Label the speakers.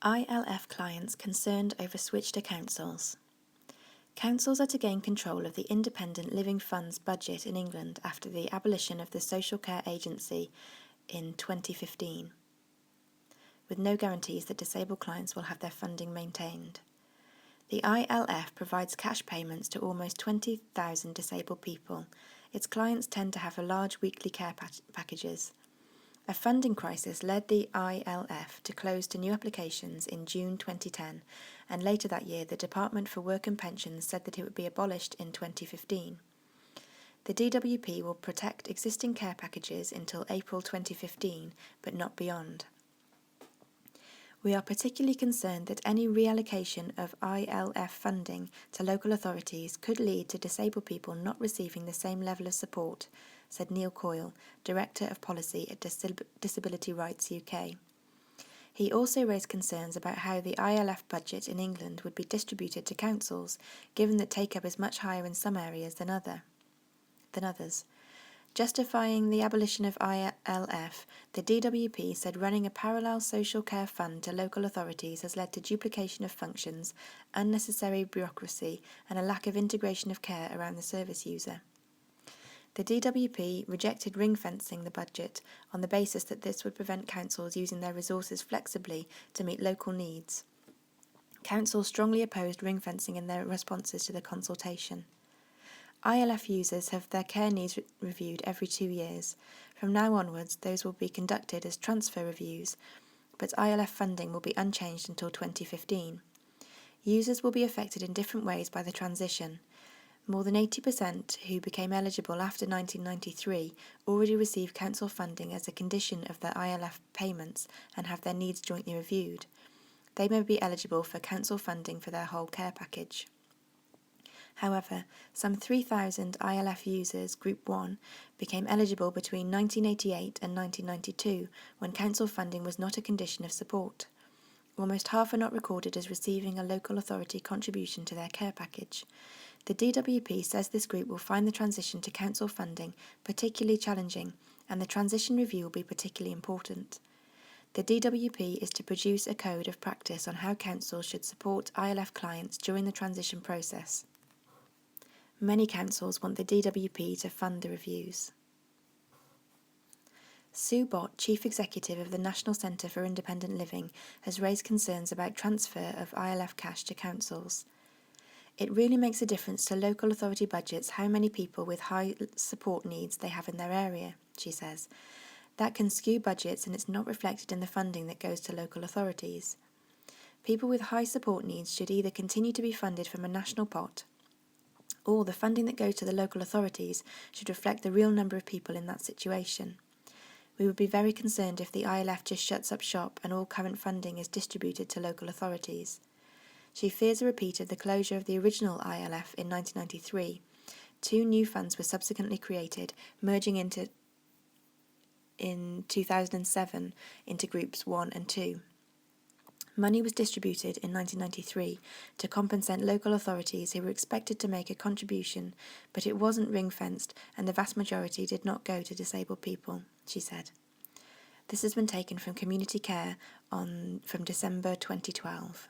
Speaker 1: ILF clients concerned over switch to councils. Councils are to gain control of the Independent Living Fund's budget in England after the abolition of the Social Care Agency in 2015, with no guarantees that disabled clients will have their funding maintained. The ILF provides cash payments to almost 20,000 disabled people. Its clients tend to have large weekly care packages. A funding crisis led the ILF to close to new applications in June 2010, and later that year the Department for Work and Pensions said that it would be abolished in 2015. The DWP will protect existing care packages until April 2015, but not beyond. We are particularly concerned that any reallocation of ILF funding to local authorities could lead to disabled people not receiving the same level of support, said Neil Coyle, Director of Policy at Disability Rights UK. He also raised concerns about how the ILF budget in England would be distributed to councils, given that take-up is much higher in some areas than others. Justifying the abolition of ILF, the DWP said running a parallel social care fund to local authorities has led to duplication of functions, unnecessary bureaucracy, and a lack of integration of care around the service user. The DWP rejected ring-fencing the budget on the basis that this would prevent councils using their resources flexibly to meet local needs. Councils strongly opposed ring-fencing in their responses to the consultation. ILF users have their care needs reviewed every 2 years. From now onwards, those will be conducted as transfer reviews, but ILF funding will be unchanged until 2015. Users will be affected in different ways by the transition. More than 80% who became eligible after 1993 already receive council funding as a condition of their ILF payments and have their needs jointly reviewed. They may be eligible for council funding for their whole care package. However, some 3,000 ILF users, Group 1, became eligible between 1988 and 1992 when council funding was not a condition of support. Almost half are not recorded as receiving a local authority contribution to their care package. The DWP says this group will find the transition to council funding particularly challenging, and the transition review will be particularly important. The DWP is to produce a code of practice on how councils should support ILF clients during the transition process. Many councils want the DWP to fund the reviews. Sue Bott, Chief Executive of the National Centre for Independent Living, has raised concerns about transfer of ILF cash to councils. It really makes a difference to local authority budgets how many people with high support needs they have in their area, she says. That can skew budgets and it's not reflected in the funding that goes to local authorities. People with high support needs should either continue to be funded from a national pot, or the funding that goes to the local authorities should reflect the real number of people in that situation. We would be very concerned if the ILF just shuts up shop and all current funding is distributed to local authorities. She fears a repeat of the closure of the original ILF in 1993. 2 new funds were subsequently created, merging in 2007 into Groups 1 and 2. Money was distributed in 1993 to compensate local authorities who were expected to make a contribution, but it wasn't ring-fenced and the vast majority did not go to disabled people, she said. This has been taken from Community Care from December 2012.